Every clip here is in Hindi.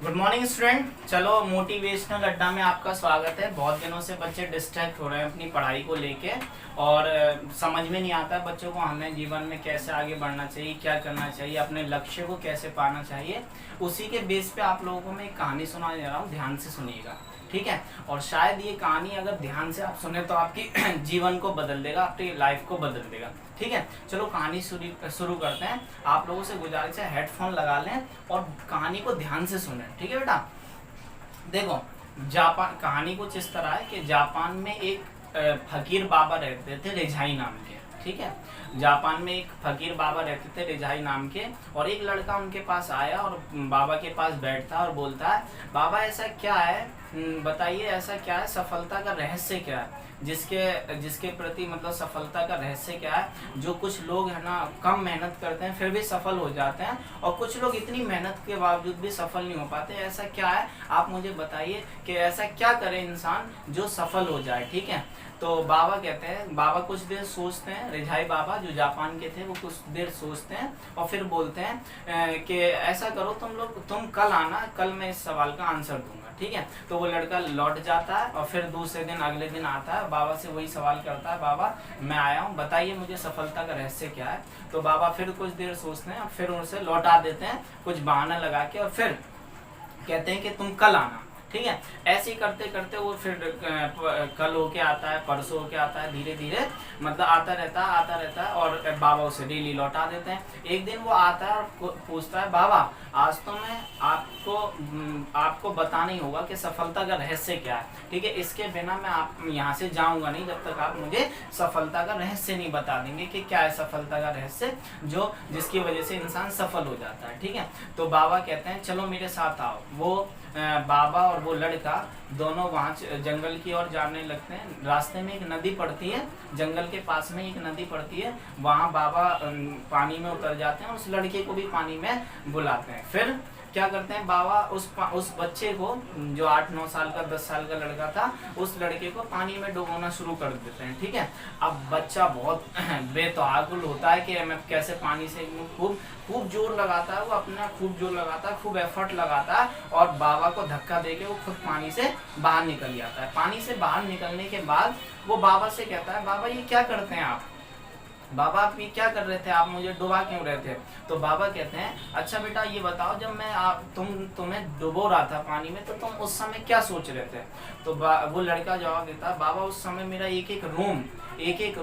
Good morning student. चलो मोटिवेशनल अड्डा में आपका स्वागत है। बहुत दिनों से बच्चे डिस्ट्रैक्ट हो रहे हैं अपनी पढ़ाई को लेके और समझ में नहीं आता बच्चों को हमें जीवन में कैसे आगे बढ़ना चाहिए, क्या करना चाहिए, अपने लक्ष्य को कैसे पाना चाहिए। उसी के बेस पे आप लोगों को मैं एक कहानी सुना दे रहा हूँ, ध्यान से सुनिएगा, ठीक है। और शायद ये कहानी अगर ध्यान से आप सुने तो आपकी जीवन को बदल देगा, आपकी लाइफ को बदल देगा, ठीक है। चलो कहानी शुरू करते हैं। आप लोगों से गुजारिश है हेडफोन लगा लें और कहानी को ध्यान से सुनें, ठीक है बेटा। देखो, जापान कहानी कुछ इस तरह है कि जापान में एक फकीर बाबा रहते थे रिझाई नाम के, ठीक है। जापान में एक फकीर बाबा रहते थे रिझाई नाम के, और एक लड़का उनके पास आया और बाबा के पास बैठता और बोलता है, बाबा ऐसा क्या है, बताइए ऐसा क्या है, सफलता का रहस्य क्या है, जिसके प्रति मतलब सफलता का रहस्य क्या है। जो कुछ लोग है ना कम मेहनत करते हैं फिर भी सफल हो जाते हैं, और कुछ लोग इतनी मेहनत के बावजूद भी सफल नहीं हो पाते, ऐसा क्या है, आप मुझे बताइए कि ऐसा क्या करे इंसान जो सफल हो जाए, ठीक है। तो बाबा कहते हैं, बाबा कुछ देर सोचते हैं, रिझाई बाबा जो जापान के थे वो कुछ देर सोचते हैं और फिर बोलते हैं कि ऐसा करो तुम कल आना, कल मैं इस सवाल का आंसर दूंगा, ठीक है। तो वो लड़का लौट जाता है और फिर दूसरे दिन अगले दिन आता है, बाबा से वही सवाल करता है, बाबा मैं आया हूँ, बताइए मुझे सफलता का रहस्य क्या है। तो बाबा फिर कुछ देर सोचते हैं और फिर उनसे लौटा देते हैं कुछ बहाना लगा के, और फिर कहते हैं कि तुम कल आना, ठीक है। ऐसे ही करते करते वो फिर कल होके आता है, परसों होके आता है, धीरे धीरे मतलब आता रहता है और बाबा उसे डेली लौटा देते हैं। एक दिन वो आता है और पूछता है, बाबा आज तो मैं आपको बताना ही होगा कि सफलता का रहस्य क्या है, ठीक है। इसके बिना मैं आप यहाँ से जाऊंगा नहीं जब तक आप मुझे सफलता का रहस्य नहीं बता देंगे कि क्या है सफलता का रहस्य जो जिसकी वजह से इंसान सफल हो जाता है, ठीक है। तो बाबा कहते हैं चलो मेरे साथ आओ। वो बाबा और वो लड़का दोनों वहाँ जंगल की ओर जाने लगते हैं। रास्ते में एक नदी पड़ती है, जंगल के पास में एक नदी पड़ती है, वहाँ बाबा पानी में उतर जाते हैं और उस लड़के को भी पानी में बुलाते हैं। फिर क्या करते हैं, बाबा उस बच्चे को जो 8-9 साल का 10 साल का लड़का था, उस लड़के को पानी में डुबोना शुरू कर देते हैं, ठीक है। अब बच्चा बहुत बेतहाकुल होता है कि मैं कैसे पानी से खूब खूब जोर लगाता है, वो अपना खूब जोर लगाता है, खूब एफर्ट लगाता है और बाबा को धक्का देके वो खुद पानी से बाहर निकल जाता है। पानी से बाहर निकलने के बाद वो बाबा से कहता है, बाबा ये क्या करते हैं आप, बाबा आप ये क्या कर रहे थे, आप मुझे डुबा क्यों रहे थे। तो बाबा कहते हैं, अच्छा बेटा ये बताओ, जब मैं तुम्हें डुबो रहा था पानी में तो तुम उस समय क्या सोच रहे थे। तो वो लड़का जवाब देता है, बाबा उस समय मेरा एक एक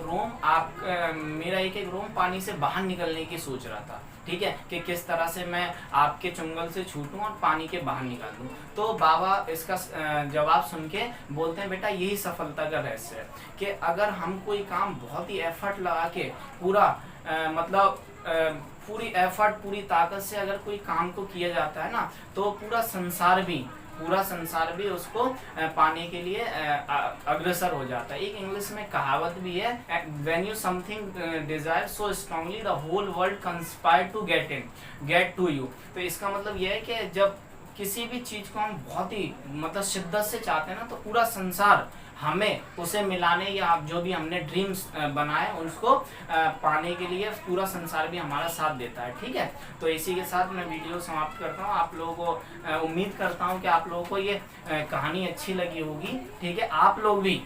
रूम पानी से बाहर निकलने की सोच रहा था, ठीक है, कि किस तरह से मैं आपके चुंगल से छूटूं और पानी के बाहर निकाल दूं। तो बाबा इसका जवाब सुन के बोलते हैं, बेटा यही सफलता का रहस्य है कि अगर हम कोई काम बहुत ही एफर्ट लगा के पूरा पूरी एफर्ट पूरी ताकत से अगर कोई काम को किया जाता है ना, तो पूरा संसार भी उसको पाने के लिए अग्रसर हो जाता है। एक इंग्लिश में कहावत भी है, when you something desire so strongly the whole world conspire to get to you. तो इसका मतलब यह है कि जब किसी भी चीज को हम बहुत ही मतलब शिद्दत से चाहते हैं ना, तो पूरा संसार हमें उसे मिलाने या जो भी हमने ड्रीम्स बनाए उसको पाने के लिए पूरा संसार भी हमारा साथ देता है, ठीक है। तो इसी के साथ मैं वीडियो समाप्त करता हूँ। आप लोगों को उम्मीद करता हूँ कि आप लोगों को ये कहानी अच्छी लगी होगी, ठीक है। आप लोग भी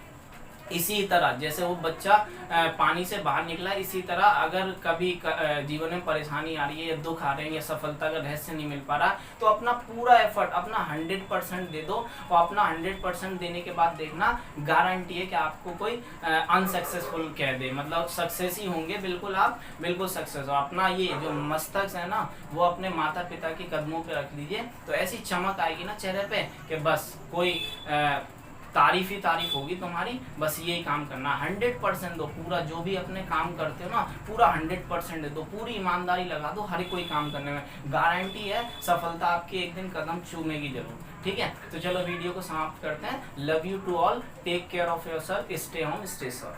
इसी तरह जैसे वो बच्चा पानी से बाहर निकला, इसी तरह अगर कभी जीवन में परेशानी आ रही है या दुख आ रहे हैं या सफलता का रहस्य नहीं मिल पा रहा, तो अपना पूरा एफर्ट अपना 100% दे दो, और अपना 100% देने के बाद देखना गारंटी है कि आपको कोई अनसक्सेसफुल कह दे, मतलब सक्सेस ही होंगे, बिल्कुल आप बिल्कुल सक्सेस हो। अपना ये जो मस्तक है ना वो अपने माता पिता के कदमों पे रख दीजिए, तो ऐसी चमक आएगी ना चेहरे पे कि बस कोई तारीफ ही तारीफ होगी तुम्हारी। बस यही काम करना, 100% दो, पूरा जो भी अपने काम करते हो ना पूरा 100% दो, पूरी ईमानदारी लगा दो हर कोई काम करने में, गारंटी है सफलता आपकी एक दिन कदम चूमेगी जरूर, ठीक है। तो चलो वीडियो को समाप्त करते हैं। Love you to all, take care of yourself, stay home stay safe.